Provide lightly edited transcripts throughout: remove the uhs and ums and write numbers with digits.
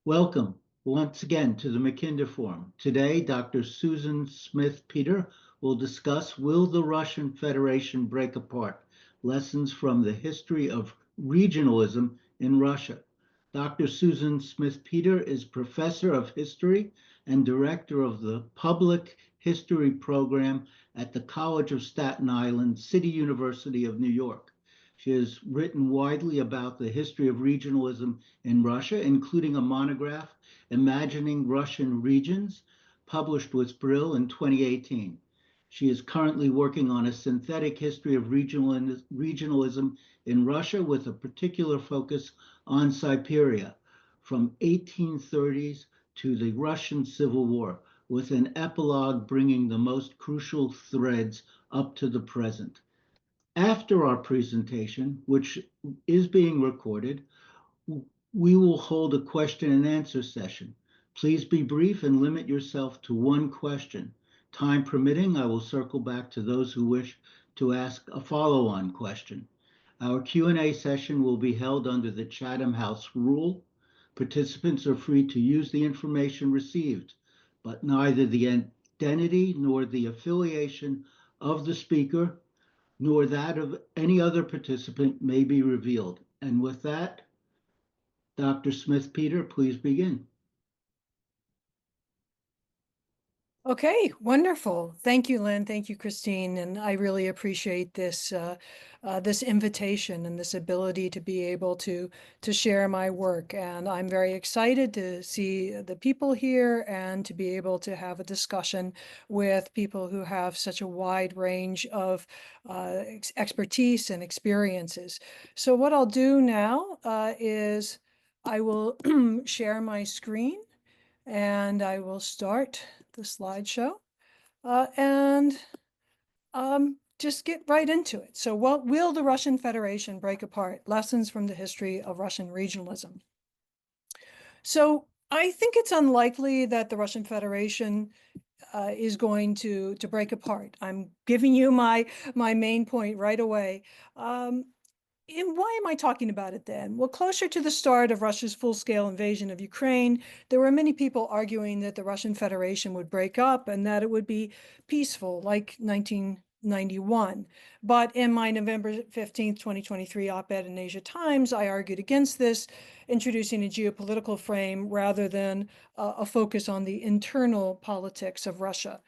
Welcome once again to the Mackinder Forum. Today, Dr. Susan Smith-Peter will discuss Will the Russian Federation Break Apart? Lessons from the History of Regionalism in Russia. Dr. Susan Smith-Peter is Professor of History and Director of the Public History Program at the College of Staten Island, City University of New York. She has written widely about the history of regionalism in Russia, including a monograph, Imagining Russian Regions, published with Brill in 2018. She is currently working on a synthetic history of regionalism in Russia with a particular focus on Siberia from 1830s to the Russian Civil War, with an epilogue bringing the most crucial threads up to the present. After our presentation, which is being recorded, we will hold a question and answer session. Please be brief and limit yourself to one question. Time permitting, I will circle back to those who wish to ask a follow-on question. Our Q&A session will be held under the Chatham House rule. Participants are free to use the information received, but neither the identity nor the affiliation of the speaker nor that of any other participant may be revealed. And with that, Dr. Smith-Peter, please begin. Okay, wonderful. Thank you, Lynn. Thank you, Christine. And I really appreciate this this invitation and this ability to be able to share my work. And I'm very excited to see the people here and to be able to have a discussion with people who have such a wide range of expertise and experiences. So what I'll do now is I will share my screen and I will start the slideshow and just get right into it. So what will the Russian Federation break apart? Lessons from the history of Russian regionalism. So I think it's unlikely that the Russian Federation is going to break apart. I'm giving you my main point right away. And why am I talking about it then? Well, closer to the start of Russia's full-scale invasion of Ukraine, there were many people arguing that the Russian Federation would break up and that it would be peaceful, like 1991. But in my November 15th, 2023 op-ed in Asia Times, I argued against this, introducing a geopolitical frame rather than a focus on the internal politics of Russia.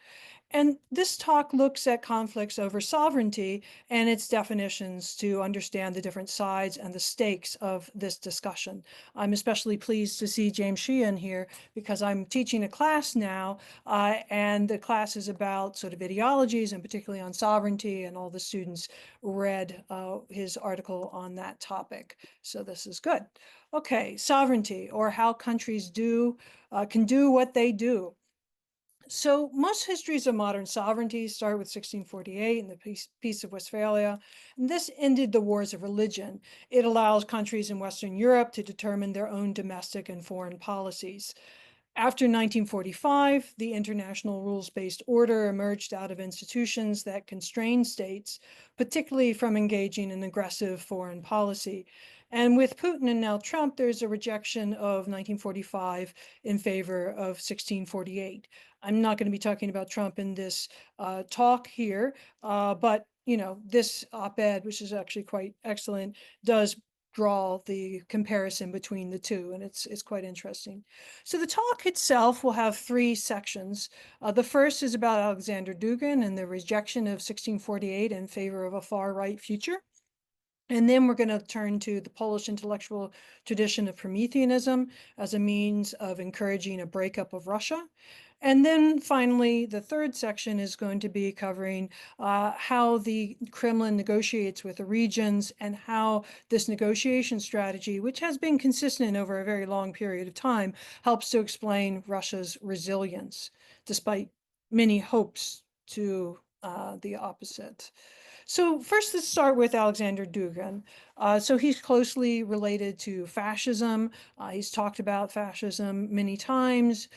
And this talk looks at conflicts over sovereignty and its definitions to understand the different sides and the stakes of this discussion. I'm especially pleased to see James Sheehan here because I'm teaching a class now, and the class is about sort of ideologies and particularly on sovereignty, and all the students read his article on that topic. So this is good. Okay, sovereignty, or how countries can do what they do. So most histories of modern sovereignty start with 1648 and the Peace of Westphalia. And this ended the wars of religion. It allows countries in Western Europe to determine their own domestic and foreign policies. After 1945, the international rules-based order emerged out of institutions that constrained states, particularly from engaging in aggressive foreign policy. And with Putin and now Trump, there's a rejection of 1945 in favor of 1648. I'm not going to be talking about Trump in this talk here, but this op-ed, which is actually quite excellent, does draw the comparison between the two, and it's quite interesting. So the talk itself will have three sections. The first is about Alexander Dugin and the rejection of 1648 in favor of a far-right future. And then we're going to turn to the Polish intellectual tradition of Prometheanism as a means of encouraging a breakup of Russia. And then finally, the third section is going to be covering how the Kremlin negotiates with the regions and how this negotiation strategy, which has been consistent over a very long period of time, helps to explain Russia's resilience, despite many hopes to the opposite. So first, let's start with Alexander Dugin. So he's closely related to fascism. He's talked about fascism many times.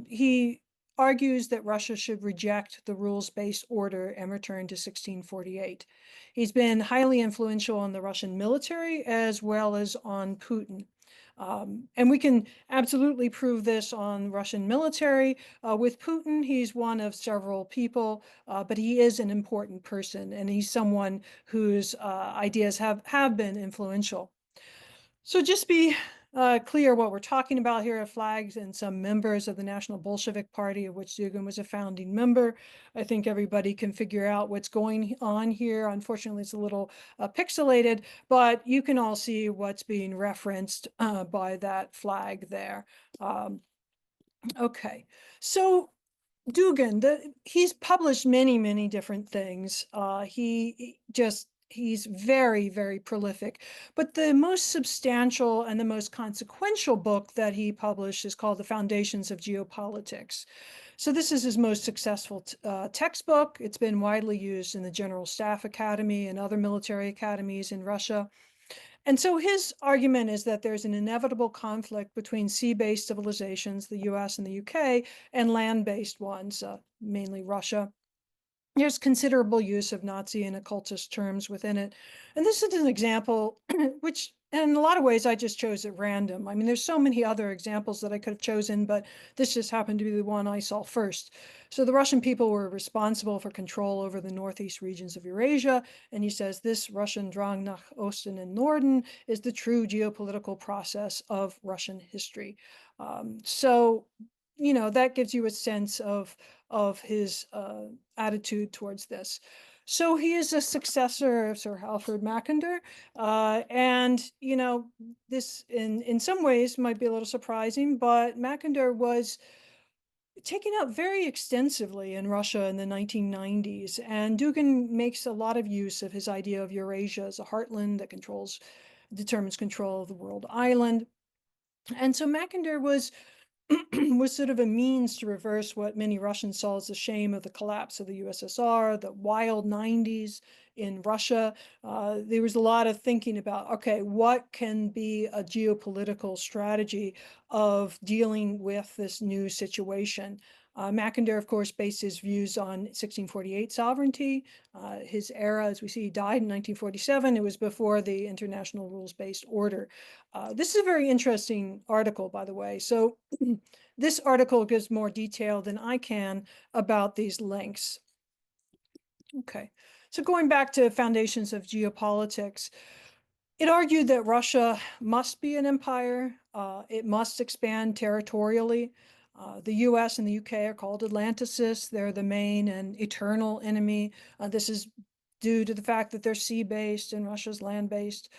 He argues that Russia should reject the rules-based order and return to 1648. He's been highly influential on the Russian military as well as on Putin. And we can absolutely prove this on Russian military. With Putin, he's one of several people, but he is an important person, and he's someone whose ideas have been influential. So just be clear what we're talking about here: flags and some members of the National Bolshevik Party, of which Dugin was a founding member. I think everybody can figure out what's going on here. Unfortunately, it's a little pixelated, but you can all see what's being referenced by that flag there. Um, okay, so Dugin, he's published many different things. He's very, very prolific. But the most substantial and the most consequential book that he published is called The Foundations of Geopolitics. So this is his most successful textbook. It's been widely used in the General Staff Academy and other military academies in Russia. And so his argument is that there's an inevitable conflict between sea-based civilizations, the US and the UK, and land-based ones, mainly Russia. There's considerable use of Nazi and occultist terms within it. And this is an example, which in a lot of ways I just chose at random. I mean, there's so many other examples that I could have chosen, but this just happened to be the one I saw first. So the Russian people were responsible for control over the northeast regions of Eurasia. And he says this Russian Drang nach Osten and Norden is the true geopolitical process of Russian history. So, that gives you a sense of his attitude towards this. So he is a successor of Sir Alfred Mackinder, and this in some ways might be a little surprising, but Mackinder was taken up very extensively in Russia in the 1990s, and Dugin makes a lot of use of his idea of Eurasia as a heartland that determines control of the world island. And so Mackinder was was sort of a means to reverse what many Russians saw as the shame of the collapse of the USSR, the wild 90s in Russia. There was a lot of thinking about, okay, what can be a geopolitical strategy of dealing with this new situation? Mackinder, of course, based his views on 1648 sovereignty. His era, as we see, he died in 1947. It was before the international rules-based order. This is a very interesting article, by the way. So this article gives more detail than I can about these links. Okay, so going back to Foundations of Geopolitics, it argued that Russia must be an empire. It must expand territorially. The US and the UK are called Atlanticists. They're the main and eternal enemy. This is due to the fact that they're sea-based and Russia's land-based.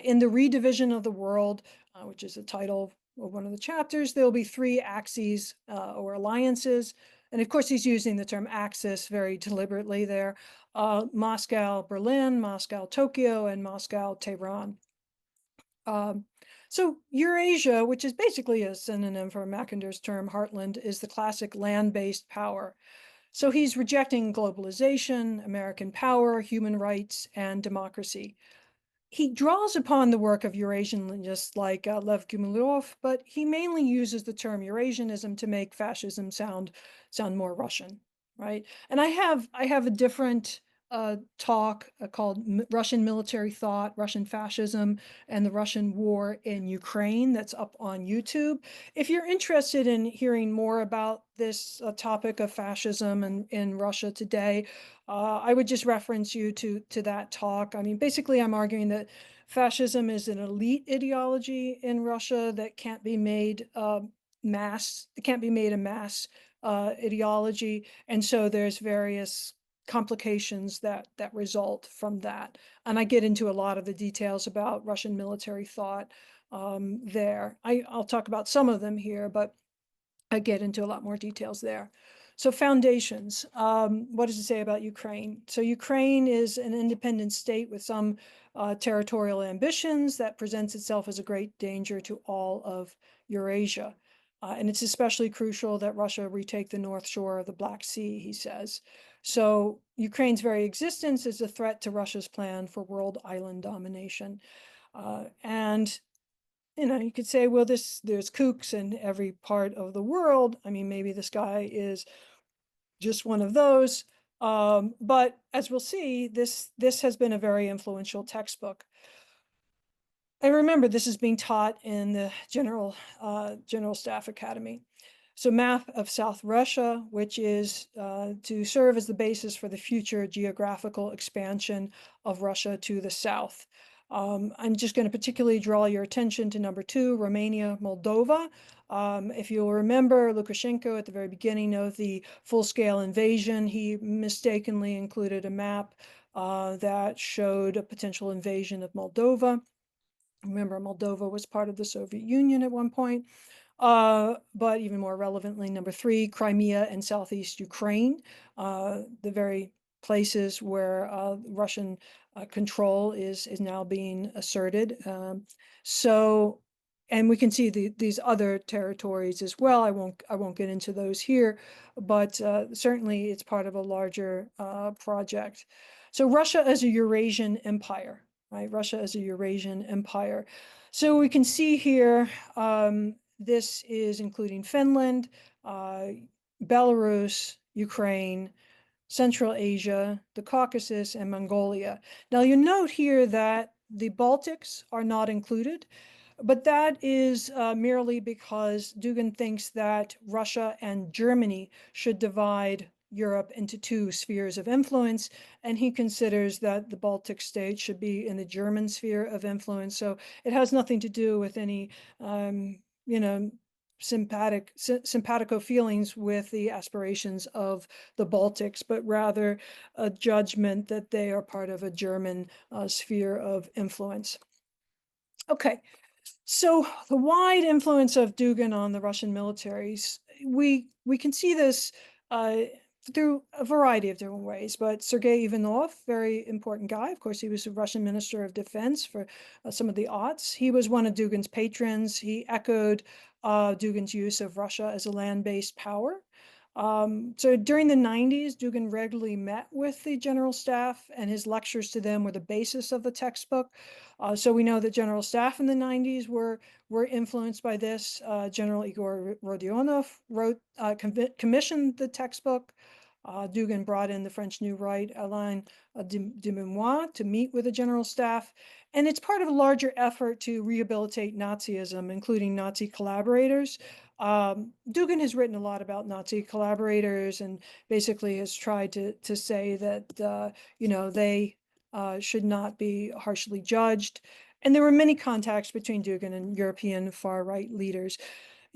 In the redivision of the world, which is the title of one of the chapters, there will be three axes or alliances. And of course, he's using the term axis very deliberately there. Moscow, Berlin, Moscow, Tokyo, and Moscow, Tehran. So Eurasia, which is basically a synonym for Mackinder's term heartland, is the classic land-based power. So he's rejecting globalization, American power, human rights, and democracy. He draws upon the work of Eurasianists like Lev Gumilyov, but he mainly uses the term Eurasianism to make fascism sound more Russian, right? And I have a different talk called Russian Military Thought, Russian Fascism, and the Russian War in Ukraine that's up on YouTube. If you're interested in hearing more about this topic of fascism in Russia today, I would just reference you to that talk. I mean, basically, I'm arguing that fascism is an elite ideology in Russia that can't be made mass. It can't be made a mass ideology, and so there's various complications that result from that. And I get into a lot of the details about Russian military thought there. I'll talk about some of them here, but I get into a lot more details there. So foundations, what does it say about Ukraine? So Ukraine is an independent state with some territorial ambitions that presents itself as a great danger to all of Eurasia. And it's especially crucial that Russia retake the north shore of the Black Sea, he says. So Ukraine's very existence is a threat to Russia's plan for world island domination. And you could say, well, there's kooks in every part of the world. I mean, maybe this guy is just one of those. But as we'll see, this has been a very influential textbook. I remember this is being taught in the General Staff Academy. So map of South Russia, which is to serve as the basis for the future geographical expansion of Russia to the south. I'm just going to particularly draw your attention to number 2, Romania, Moldova. If you'll remember Lukashenko at the very beginning of the full-scale invasion, he mistakenly included a map that showed a potential invasion of Moldova. Remember, Moldova was part of the Soviet Union at one point. But even more relevantly, number 3, Crimea and Southeast Ukraine, the very places where Russian control is now being asserted. And we can see these other territories as well. I won't get into those here, but certainly it's part of a larger project. So Russia as a Eurasian empire, right? Russia as a Eurasian empire. So we can see here, this is including Finland, Belarus, Ukraine, Central Asia, the Caucasus, and Mongolia. Now you note here that the Baltics are not included, but that is merely because Dugin thinks that Russia and Germany should divide Europe into 2 spheres of influence, and he considers that the Baltic states should be in the German sphere of influence. So it has nothing to do with any, you know, simpatico feelings with the aspirations of the Baltics, but rather a judgment that they are part of a German sphere of influence. Okay, so the wide influence of Dugin on the Russian militaries, we can see this through a variety of different ways. But Sergei Ivanov, very important guy. Of course, he was the Russian Minister of Defense for some of the aughts. He was one of Dugin's patrons. He echoed Dugin's use of Russia as a land-based power. So during the 90s, Dugin regularly met with the General Staff, and his lectures to them were the basis of the textbook. So we know that General Staff in the 90s were influenced by this. General Igor Rodionov commissioned the textbook. Dugin brought in the French New Right, Alain de Memoir, to meet with the General Staff. And it's part of a larger effort to rehabilitate Nazism, including Nazi collaborators. Dugin has written a lot about Nazi collaborators and basically has tried to say that, they should not be harshly judged. And there were many contacts between Dugin and European far-right leaders.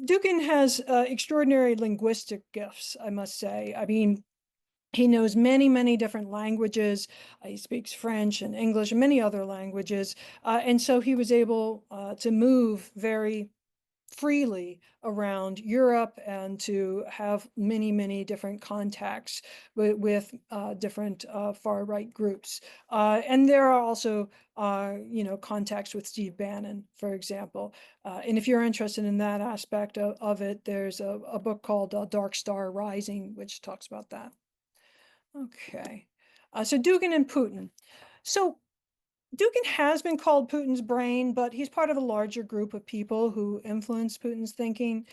Dugin has extraordinary linguistic gifts, I must say. I mean, he knows many, many different languages. He speaks French and English and many other languages. And so he was able to move very freely around Europe and to have many, many different contacts with different far-right groups. And there are also, contacts with Steve Bannon, for example. And if you're interested in that aspect of it, there's a book called Dark Star Rising, which talks about that. Okay. So Dugin and Putin. So Dugin has been called Putin's brain, but he's part of a larger group of people who influence Putin's thinking.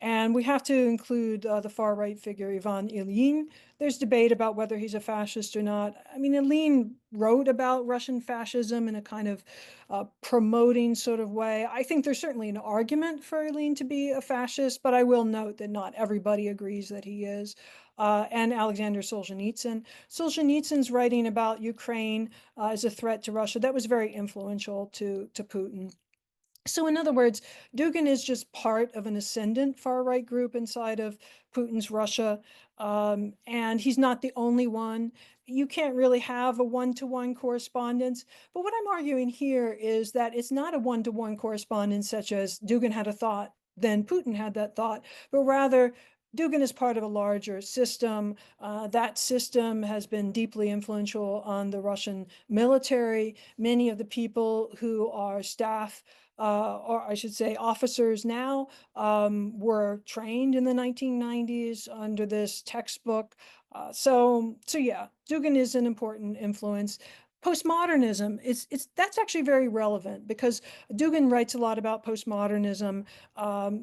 And we have to include the far-right figure, Ivan Ilyin. There's debate about whether he's a fascist or not. I mean, Ilyin wrote about Russian fascism in a kind of promoting sort of way. I think there's certainly an argument for Ilyin to be a fascist, but I will note that not everybody agrees that he is. And Alexander Solzhenitsyn. Solzhenitsyn's writing about Ukraine as a threat to Russia. That was very influential to Putin. So in other words, Dugin is just part of an ascendant far-right group inside of Putin's Russia, and he's not the only one. You can't really have a one-to-one correspondence, but what I'm arguing here is that it's not a one-to-one correspondence such as Dugin had a thought, then Putin had that thought, but rather Dugin is part of a larger system. That system has been deeply influential on the Russian military. Many of the people who are staff or I should say officers now, were trained in the 1990s under this textbook. So yeah, Dugin is an important influence. postmodernism, that's actually very relevant because Dugin writes a lot about postmodernism.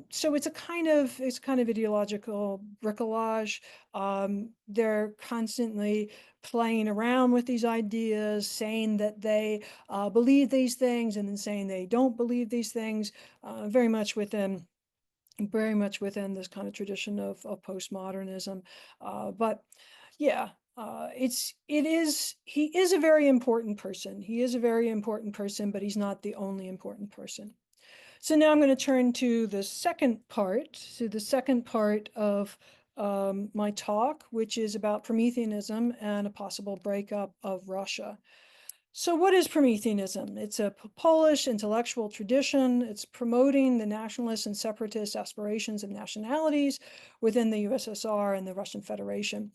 So it's kind of ideological bricolage. They're constantly playing around with these ideas, saying that they believe these things and then saying they don't believe these things, very much within this kind of tradition of postmodernism. But yeah, he is a very important person. He is a very important person, but he's not the only important person. So now I'm going to turn to the second part of my talk, which is about Prometheanism and a possible breakup of Russia. So what is Prometheanism? It's a Polish intellectual tradition. It's promoting the nationalist and separatist aspirations of nationalities within the USSR and the Russian Federation.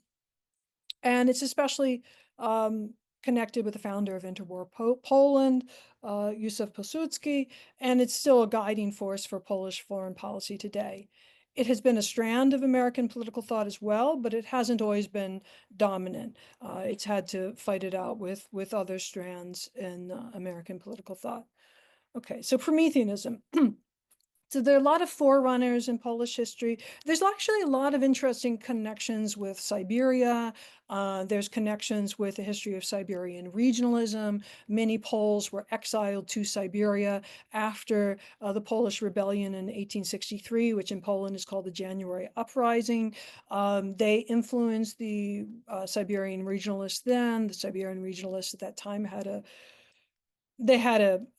And it's especially connected with the founder of interwar Poland, Józef Pilsudski, and it's still a guiding force for Polish foreign policy today. It has been a strand of American political thought as well, but it hasn't always been dominant. It's had to fight it out with other strands in American political thought. Okay, so Prometheanism. So there are a lot of forerunners in Polish history. There's actually a lot of interesting connections with Siberia. There's connections with the history of Siberian regionalism. Many Poles were exiled to Siberia after the Polish rebellion in 1863, which in Poland is called the January Uprising. They influenced the Siberian regionalists then. The Siberian regionalists at that time had a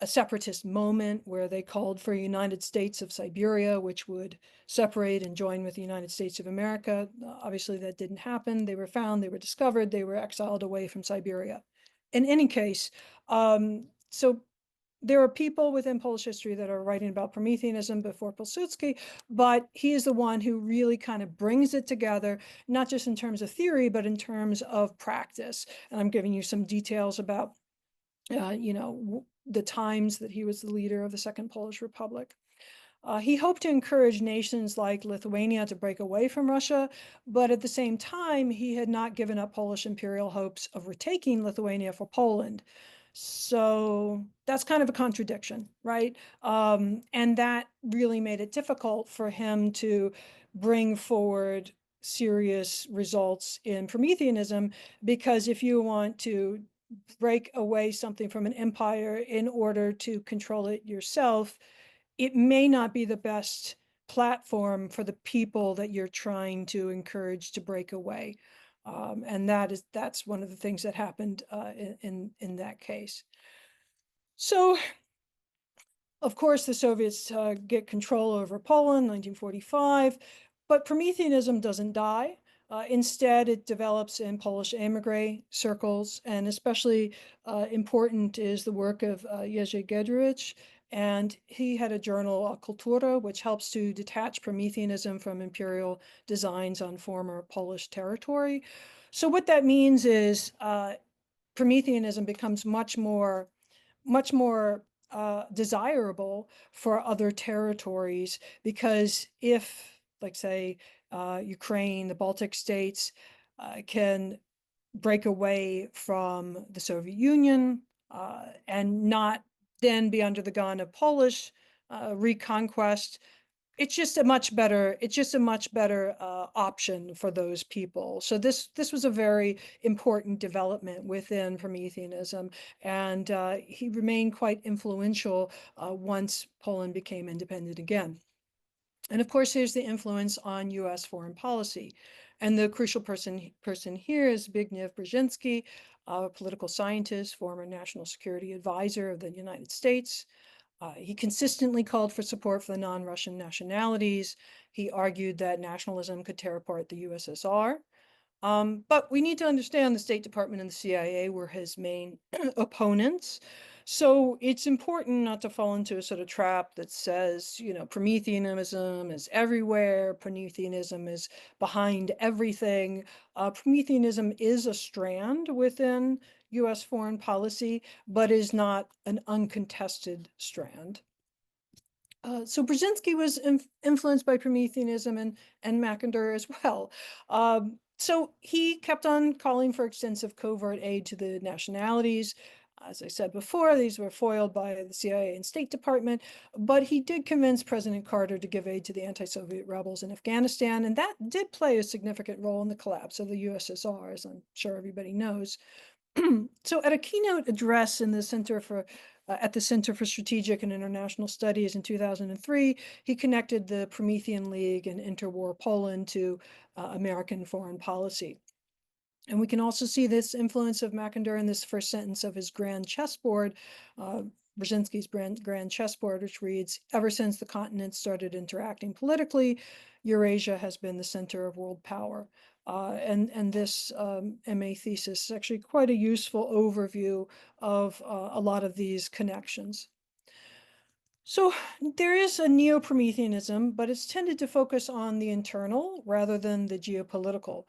separatist moment where they called for a United States of Siberia, which would separate and join with the United States of America. Obviously, that didn't happen. They were found, they were discovered, they were exiled away from Siberia. In any case, so there are people within Polish history that are writing about Prometheanism before Pilsudski, but he is the one who really kind of brings it together, not just in terms of theory, but in terms of practice. And I'm giving you some details about the times that he was the leader of the Second Polish Republic. He hoped to encourage nations like Lithuania to break away from Russia, but at the same time, he had not given up Polish imperial hopes of retaking Lithuania for Poland. So that's kind of a contradiction, right? And that really made it difficult for him to bring forward serious results in Prometheanism, because if you want to break away something from an empire in order to control it yourself, it may not be the best platform for the people that you're trying to encourage to break away. And that's one of the things that happened in that case. So, of course, the Soviets get control over Poland, 1945, but Prometheanism doesn't die. Instead, it develops in Polish emigre circles, and especially important is the work of Jerzy Giedrich, and he had a journal, Kultura, which helps to detach Prometheanism from imperial designs on former Polish territory. So what that means is Prometheanism becomes much more desirable for other territories, because if, like, say, Ukraine, the Baltic states can break away from the Soviet Union and not then be under the gun of Polish reconquest, it's just a much better option for those people. So this was a very important development within Prometheanism, and he remained quite influential once Poland became independent again. And of course, there's the influence on U.S. foreign policy. And the crucial person here is Zbigniew Brzezinski, a political scientist, former national security advisor of the United States. He consistently called for support for the non-Russian nationalities. He argued that nationalism could tear apart the USSR. But we need to understand the State Department and the CIA were his main opponents. So it's important not to fall into a sort of trap that says, Prometheanism is everywhere, Prometheanism is behind everything. Prometheanism is a strand within US foreign policy, but is not an uncontested strand. So Brzezinski was influenced by Prometheanism and Mackinder as well. So he kept on calling for extensive covert aid to the nationalities. As I said before, these were foiled by the CIA and State Department, but he did convince President Carter to give aid to the anti-Soviet rebels in Afghanistan, and that did play a significant role in the collapse of the USSR, as I'm sure everybody knows. So at a keynote address in the Center for at the Center for Strategic and International Studies in 2003, he connected the Promethean League and interwar Poland to American foreign policy. And we can also see this influence of Mackinder in this first sentence of his grand chessboard, Brzezinski's grand chessboard, which reads, "Ever since the continents started interacting politically, Eurasia has been the center of world power." And this MA thesis is actually quite a useful overview of a lot of these connections. So there is a neo-Prometheanism, but it's tended to focus on the internal rather than the geopolitical.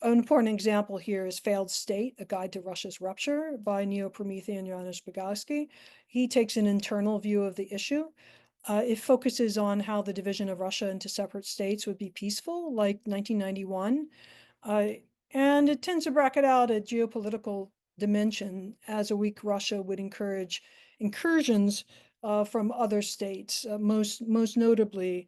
An important example here is Failed State, A Guide to Russia's Rupture by neo-Promethean Janusz Bogacki. He takes an internal view of the issue. It focuses on how the division of Russia into separate states would be peaceful, like 1991. And it tends to bracket out a geopolitical dimension, as a weak Russia would encourage incursions from other states, most notably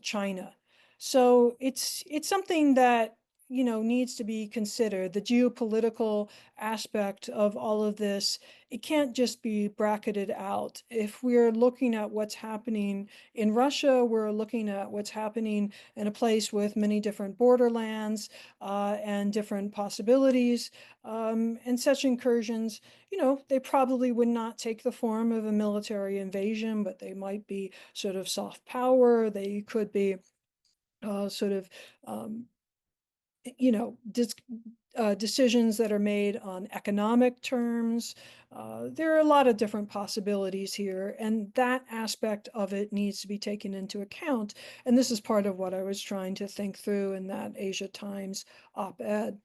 China. So it's something that needs to be considered. The geopolitical aspect of all of this, it can't just be bracketed out. If we're looking at what's happening in Russia, we're looking at what's happening in a place with many different borderlands and different possibilities. And such incursions, they probably would not take the form of a military invasion, but they might be sort of soft power. They could be sort of decisions that are made on economic terms. There are a lot of different possibilities here, and that aspect of it needs to be taken into account. And this is part of what I was trying to think through in that Asia Times op-ed.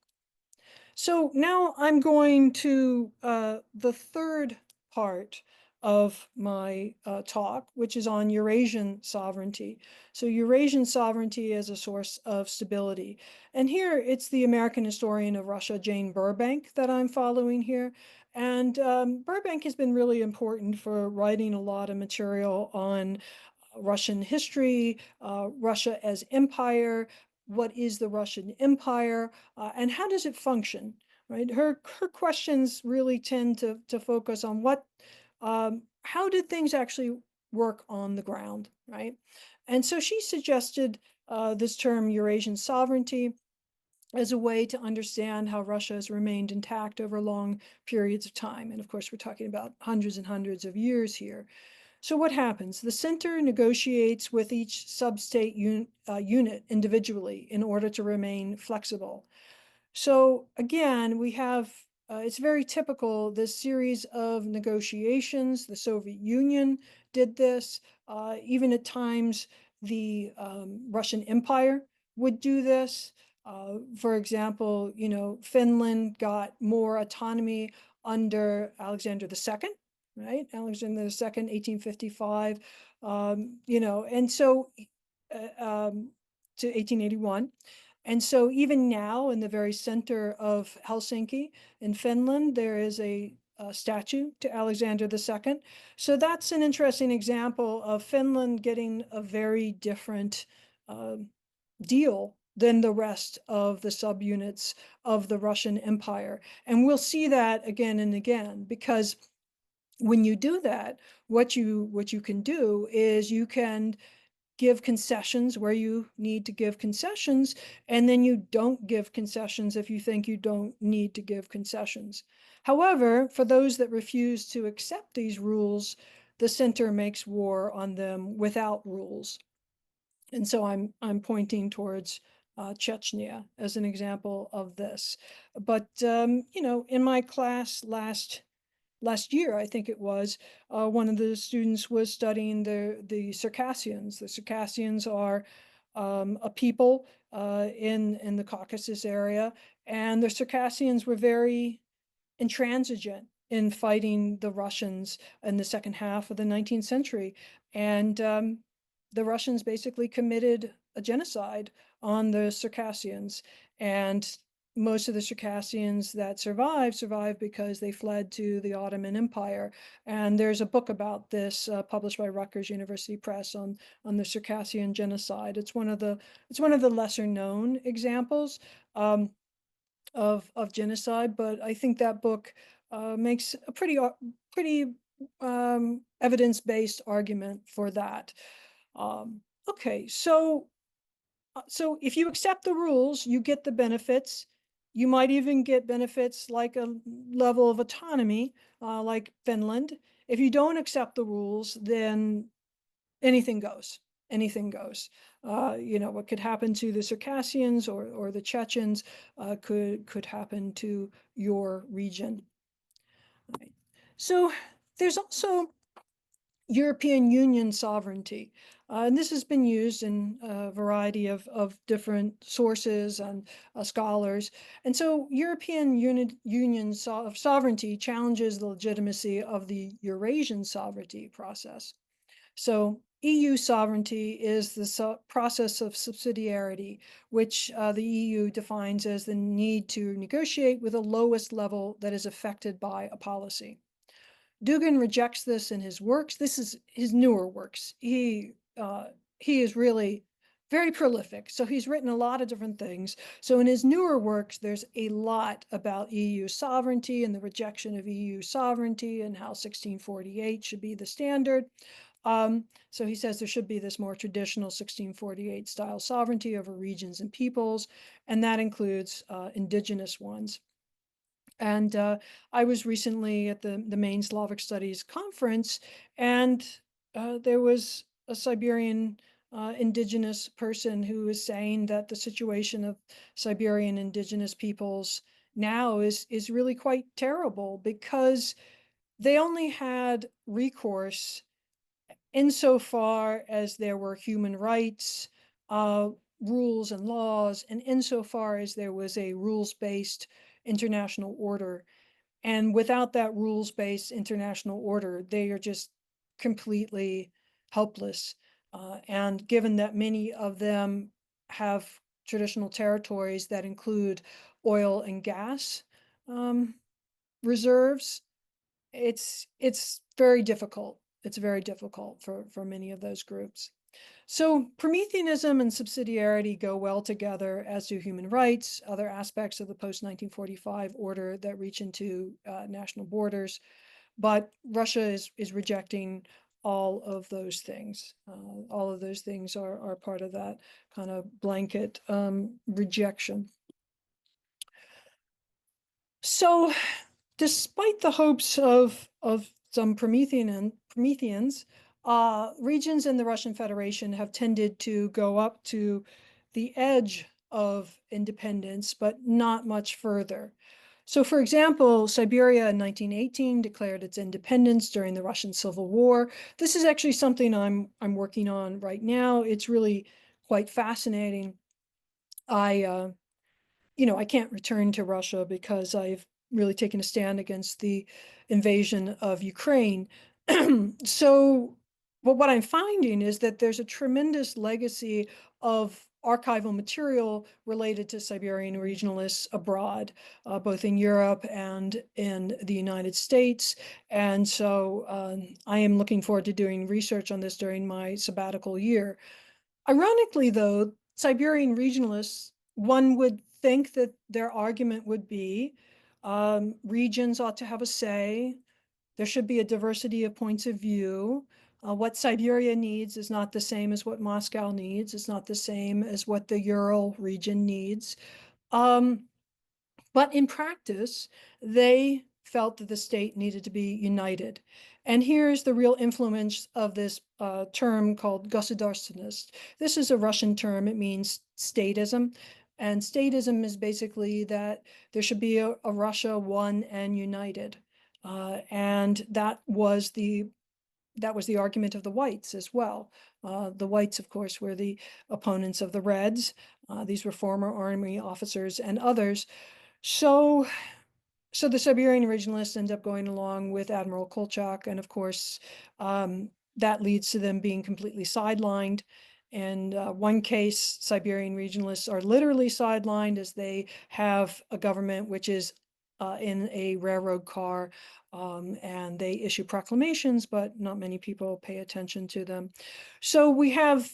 So now I'm going to the third part of my talk, which is on Eurasian sovereignty. So Eurasian sovereignty as a source of stability. And here it's the American historian of Russia, Jane Burbank, that I'm following here. And Burbank has been really important for writing a lot of material on Russian history, Russia as empire, what is the Russian Empire, and how does it function, right? Her questions really tend to focus on how did things actually work on the ground, right? And so she suggested this term Eurasian sovereignty as a way to understand how Russia has remained intact over long periods of time. And of course, we're talking about hundreds and hundreds of years here. So what happens? The center negotiates with each sub-state unit individually in order to remain flexible. So again, we have, it's very typical, this series of negotiations. The Soviet Union did this. Even at times, the Russian Empire would do this. For example, Finland got more autonomy under Alexander II, right? Alexander II, 1855, and so to 1881. And so even now in the very center of Helsinki in Finland, there is a statue to Alexander II. So that's an interesting example of Finland getting a very different deal than the rest of the subunits of the Russian Empire. And we'll see that again and again, because when you do that, what you can do is you can give concessions where you need to give concessions, and then you don't give concessions if you think you don't need to give concessions. However, for those that refuse to accept these rules, the center makes war on them without rules. And so I'm pointing towards Chechnya as an example of this. But in my class last year, I think it was, one of the students was studying the Circassians. The Circassians are a people in the Caucasus area, and the Circassians were very intransigent in fighting the Russians in the second half of the 19th century. And the Russians basically committed a genocide on the Circassians. And most of the Circassians that survived because they fled to the Ottoman Empire. And there's a book about this published by Rutgers University Press on the Circassian genocide. It's one of the lesser known examples of genocide, but I think that book makes a pretty evidence-based argument for that. Okay, so if you accept the rules, you get the benefits. You might even get benefits like a level of autonomy, like Finland. If you don't accept the rules, then anything goes. Anything goes. What could happen to the Circassians or the Chechens could happen to your region. Right. So there's also European Union sovereignty. And this has been used in a variety of different sources and scholars. And so European Union sovereignty challenges the legitimacy of the Eurasian sovereignty process. So EU sovereignty is the process of subsidiarity, which the EU defines as the need to negotiate with the lowest level that is affected by a policy. Dugin rejects this in his works. This is his newer works. He is really very prolific. So he's written a lot of different things. So in his newer works, there's a lot about EU sovereignty and the rejection of EU sovereignty and how 1648 should be the standard. So he says there should be this more traditional 1648 style sovereignty over regions and peoples, and that includes indigenous ones. And I was recently at the Maine Slavic Studies Conference, and there was a Siberian indigenous person who was saying that the situation of Siberian indigenous peoples now is really quite terrible because they only had recourse insofar as there were human rights, rules and laws, and insofar as there was a rules-based international order. And without that rules-based international order, they are just completely helpless. And given that many of them have traditional territories that include oil and gas reserves, it's very difficult. It's very difficult for many of those groups. So Prometheanism and subsidiarity go well together, as do human rights, other aspects of the post-1945 order that reach into national borders. But Russia is rejecting all of those things. All of those things are part of that kind of blanket rejection. So despite the hopes of some Prometheans, regions in the Russian Federation have tended to go up to the edge of independence, but not much further. So, for example, Siberia in 1918 declared its independence during the Russian Civil War. This is actually something I'm working on right now. It's really quite fascinating. I can't return to Russia because I've really taken a stand against the invasion of Ukraine. So, but what I'm finding is that there's a tremendous legacy of archival material related to Siberian regionalists abroad, both in Europe and in the United States. And so I am looking forward to doing research on this during my sabbatical year. Ironically, though, Siberian regionalists, one would think that their argument would be regions ought to have a say. There should be a diversity of points of view. What Siberia needs is not the same as what Moscow needs. It's not the same as what the Ural region needs. But in practice, they felt that the state needed to be united. And here's the real influence of this term called государственность. This is a Russian term. It means statism. And statism is basically that there should be a Russia one and united. And that was the argument of the whites as well. The whites, of course, were the opponents of the Reds. These were former army officers and others. So the Siberian regionalists end up going along with Admiral Kolchak, and of course, that leads to them being completely sidelined. In one case, Siberian regionalists are literally sidelined as they have a government which is in a railroad car, and they issue proclamations, but not many people pay attention to them. So we have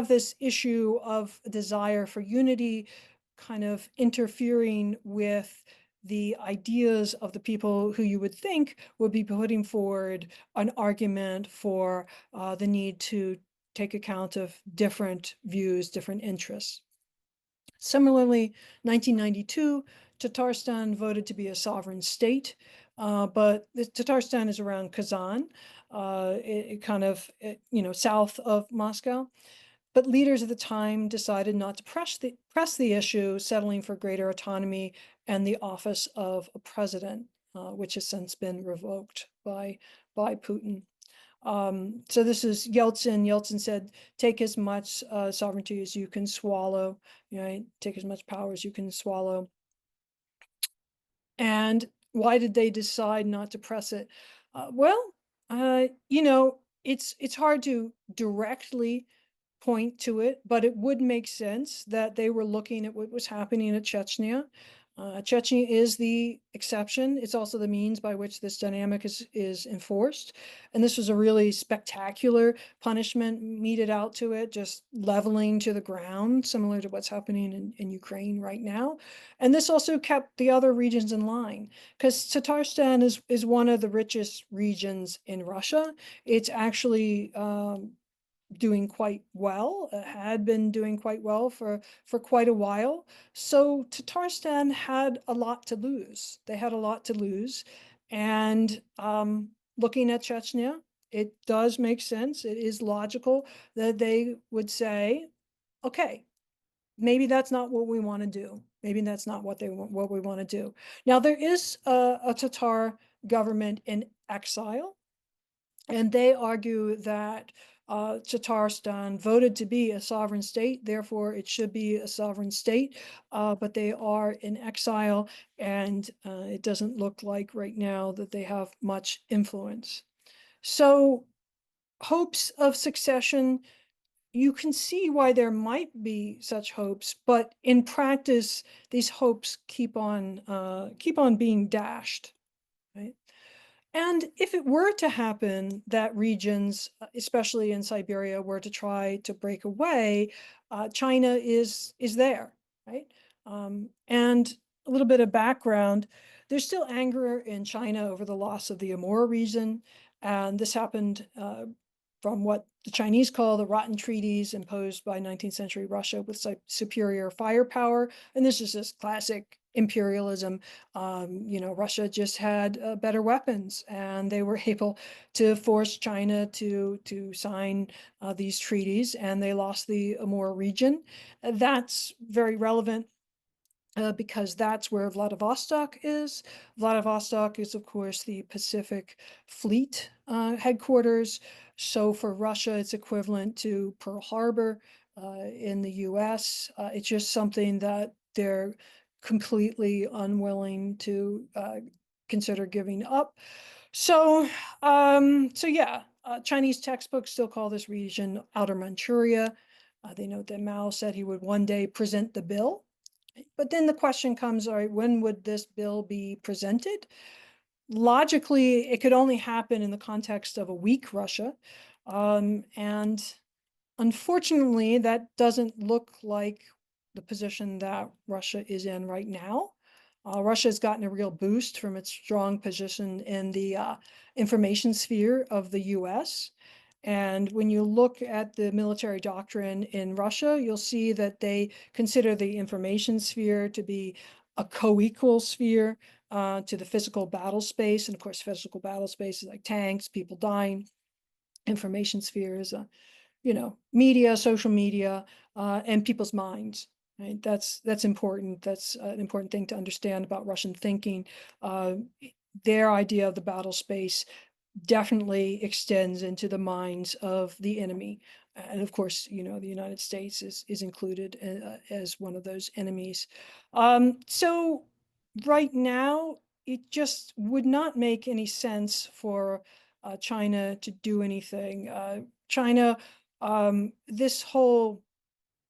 this issue of a desire for unity kind of interfering with the ideas of the people who you would think would be putting forward an argument for the need to take account of different views, different interests. Similarly, 1992, Tatarstan voted to be a sovereign state, but Tatarstan is around Kazan, south of Moscow. But leaders at the time decided not to press the issue, settling for greater autonomy and the office of a president, which has since been revoked by Putin. So this is Yeltsin. Yeltsin said, take as much sovereignty as you can swallow, right? Take as much power as you can swallow. And why did they decide not to press it? It's hard to directly point to it, but it would make sense that they were looking at what was happening in Chechnya. Chechnya is the exception. It's also the means by which this dynamic is enforced. And this was a really spectacular punishment meted out to it, just leveling to the ground, similar to what's happening in Ukraine right now. And this also kept the other regions in line, because Tatarstan is one of the richest regions in Russia. It's actually doing quite well, had been doing quite well for quite a while. So Tatarstan had a lot to lose. They had a lot to lose. And looking at Chechnya, it does make sense. It is logical that they would say, okay, maybe that's not what we want to do. Maybe that's not what we want to do. Now, there is a Tatar government in exile, and they argue that Tatarstan voted to be a sovereign state, therefore it should be a sovereign state, but they are in exile, and it doesn't look like right now that they have much influence. So hopes of succession, you can see why there might be such hopes, but in practice, these hopes keep on being dashed, right? And if it were to happen that regions, especially in Siberia, were to try to break away, China is there, right? And a little bit of background, there's still anger in China over the loss of the Amur region, and this happened from what the Chinese call the rotten treaties imposed by 19th century Russia with superior firepower. And this is just classic imperialism. Russia just had better weapons, and they were able to force China to sign these treaties, and they lost the Amur region. That's very relevant because that's where Vladivostok is. Vladivostok is, of course, the Pacific Fleet headquarters. So for Russia, it's equivalent to Pearl Harbor in the US. It's just something that they're completely unwilling to consider giving up. So, yeah, Chinese textbooks still call this region Outer Manchuria. They note that Mao said he would one day present the bill. But then the question comes, all right, when would this bill be presented? Logically, it could only happen in the context of a weak Russia. And unfortunately, that doesn't look like the position that Russia is in right now. Russia has gotten a real boost from its strong position in the information sphere of the US. And when you look at the military doctrine in Russia, you'll see that they consider the information sphere to be a co-equal sphere to the physical battle space. And of course, physical battle space is like tanks, people dying. Information sphere is media, social media, and people's minds. Right? That's important. That's an important thing to understand about Russian thinking. Their idea of the battle space definitely extends into the minds of the enemy. And of course, the United States is included as one of those enemies. So right now, it just would not make any sense for China to do anything. China This whole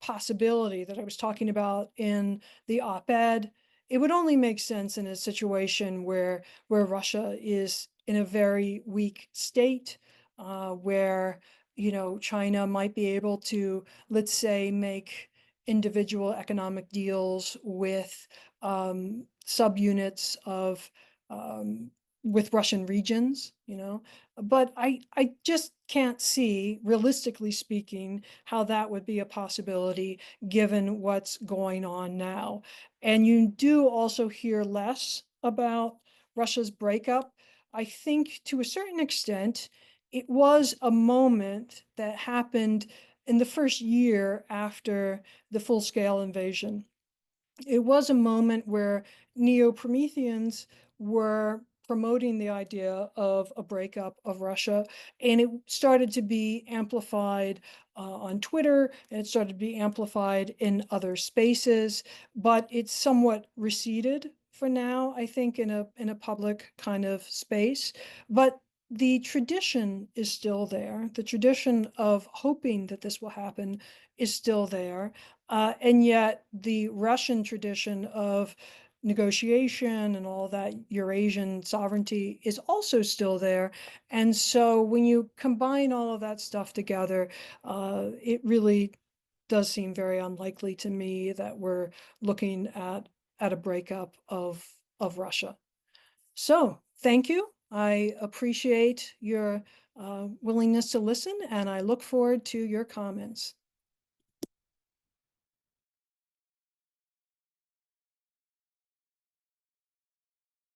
possibility that I was talking about in the op-ed, it would only make sense in a situation where Russia is in a very weak state, where China might be able to, let's say, make individual economic deals with subunits of with Russian regions. But I just can't see, realistically speaking, how that would be a possibility given what's going on now. And you do also hear less about Russia's breakup. I think to a certain extent, it was a moment that happened in the first year after the full-scale invasion. It was a moment where neo-Prometheans were promoting the idea of a breakup of Russia, and it started to be amplified on Twitter, and it started to be amplified in other spaces, but it's somewhat receded for now, I think, in a public kind of space. But the tradition is still there. The tradition of hoping that this will happen is still there. And yet the Russian tradition of negotiation and all that Eurasian sovereignty is also still there. And so when you combine all of that stuff together, it really does seem very unlikely to me that we're looking at a breakup of Russia. So thank you. I appreciate your willingness to listen, and I look forward to your comments.